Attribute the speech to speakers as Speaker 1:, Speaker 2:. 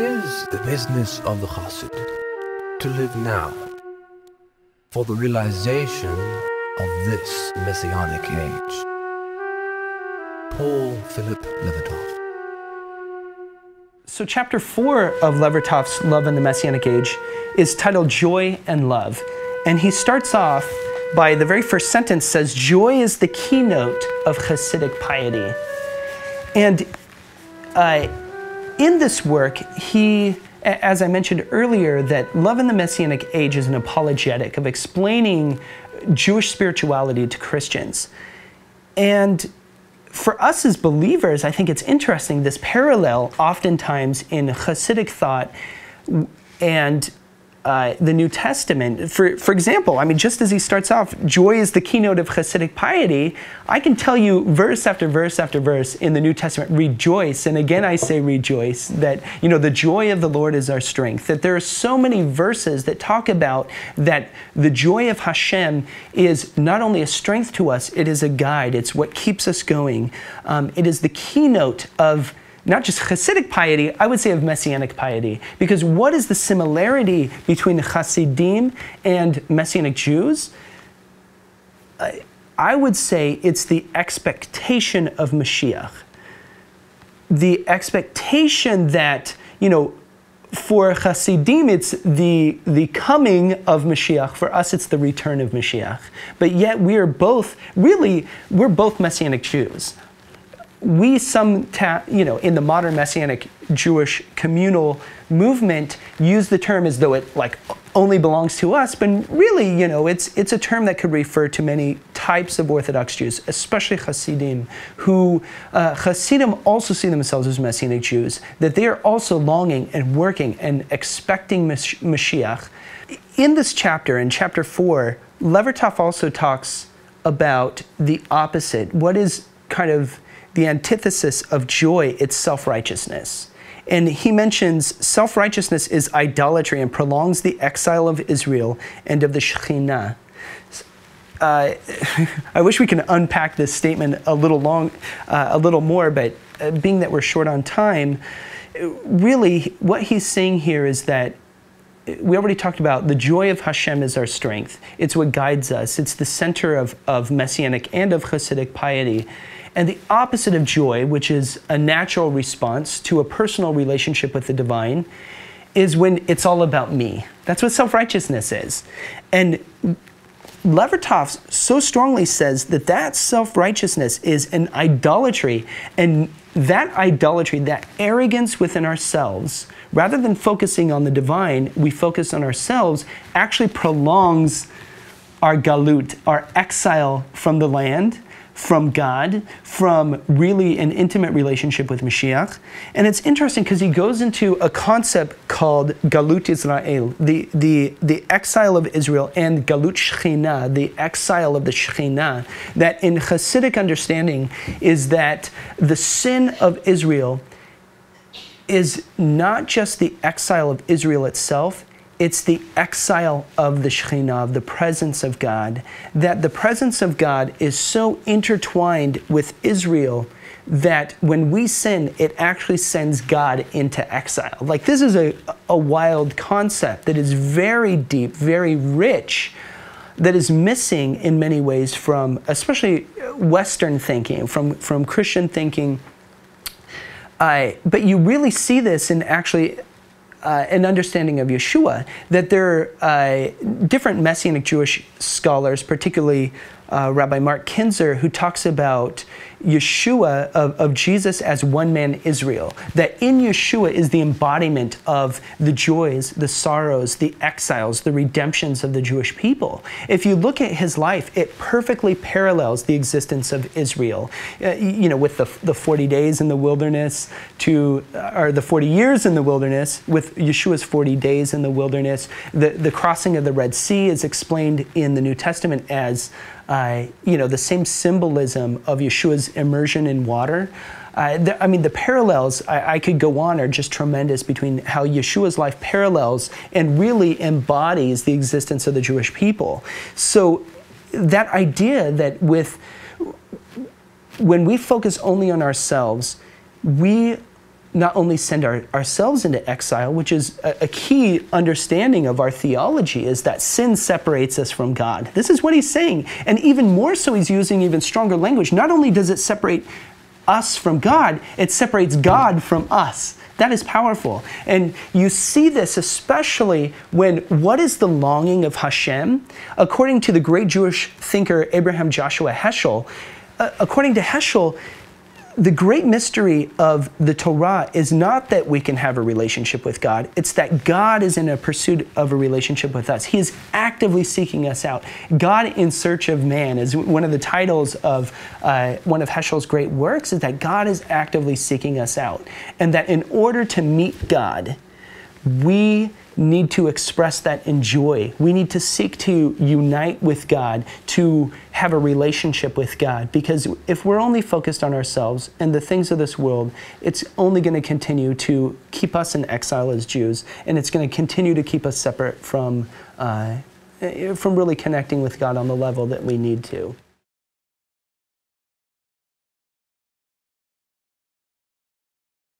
Speaker 1: is the business of the Chassid to live now for the realization of this messianic age. Paul Philip Levertoff.
Speaker 2: So chapter 4 of Levertoff's Love in the Messianic Age is titled Joy and Love. And he starts off by the very first sentence says, joy is the keynote of Hasidic piety. And in this work, he, as I mentioned earlier, that Love in the Messianic Age is an apologetic of explaining Jewish spirituality to Christians. And for us as believers, I think it's interesting, this parallel oftentimes in Hasidic thought and the New Testament. For example, I mean, just as he starts off, joy is the keynote of Hasidic piety, I can tell you verse after verse after verse in the New Testament, rejoice. And again, I say rejoice, that, you know, the joy of the Lord is our strength. That there are so many verses that talk about that the joy of Hashem is not only a strength to us, it is a guide. It's what keeps us going. It is the keynote of not just Hasidic piety, I would say of Messianic piety. Because what is the similarity between the Hasidim and Messianic Jews? I would say it's the expectation of Mashiach. The expectation that, you know, for Hasidim, it's the coming of Mashiach. For us, it's the return of Mashiach. But yet we are both, really, we're both Messianic Jews. We in the modern Messianic Jewish communal movement use the term as though it like only belongs to us, but really, you know, it's a term that could refer to many types of Orthodox Jews, especially Hasidim, who Hasidim also see themselves as Messianic Jews, that they are also longing and working and expecting Mashiach. In this chapter, in chapter 4, Levertoff also talks about the opposite. What is kind of the antithesis of joy? It's self-righteousness. And he mentions self-righteousness is idolatry and prolongs the exile of Israel and of the Shekhinah. I wish we could unpack this statement a little more, but being that we're short on time, really what he's saying here is that we already talked about the joy of Hashem is our strength. It's what guides us. It's the center of Messianic and of Hasidic piety. And the opposite of joy, which is a natural response to a personal relationship with the divine, is when it's all about me. That's what self-righteousness is. And Levertoff so strongly says that that self-righteousness is an idolatry. And that idolatry, that arrogance within ourselves, rather than focusing on the divine, we focus on ourselves, actually prolongs our galut, our exile from the land, from God, from really an intimate relationship with Mashiach. And it's interesting because he goes into a concept called Galut Israel, the exile of Israel, and Galut Shekhinah, the exile of the Shekhinah, that in Hasidic understanding is that the sin of Israel is not just the exile of Israel itself, it's the exile of the Shekhinah, of the presence of God, that the presence of God is so intertwined with Israel that when we sin, it actually sends God into exile. Like, this is a wild concept that is very deep, very rich, that is missing in many ways from, especially Western thinking, from Christian thinking. But you really see this in actually an understanding of Yeshua, that there are different Messianic Jewish scholars, particularly Rabbi Mark Kinzer, who talks about Yeshua, of Jesus as one man Israel, that in Yeshua is the embodiment of the joys, the sorrows, the exiles, the redemptions of the Jewish people. If you look at his life, it perfectly parallels the existence of Israel, you know, with the 40 days in the wilderness or the 40 years in the wilderness, with Yeshua's 40 days in the wilderness. The crossing of the Red Sea is explained in the New Testament as the same symbolism of Yeshua's immersion in water. I mean, the parallels, I could go on, are just tremendous between how Yeshua's life parallels and really embodies the existence of the Jewish people. So that idea that when we focus only on ourselves, we not only send ourselves into exile, which is a key understanding of our theology, is that sin separates us from God. This is what he's saying. And even more so, he's using even stronger language. Not only does it separate us from God, it separates God from us. That is powerful. And you see this especially when, what is the longing of Hashem? According to the great Jewish thinker Abraham Joshua Heschel, according to Heschel, the great mystery of the Torah is not that we can have a relationship with God. It's that God is in a pursuit of a relationship with us. He is actively seeking us out. God in search of man is one of the titles of one of Heschel's great works, is that God is actively seeking us out. And that in order to meet God, we need to express that in joy. We need to seek to unite with God, to have a relationship with God. Because if we're only focused on ourselves and the things of this world, it's only going to continue to keep us in exile as Jews, and it's going to continue to keep us separate from really connecting with God on the level that we need to.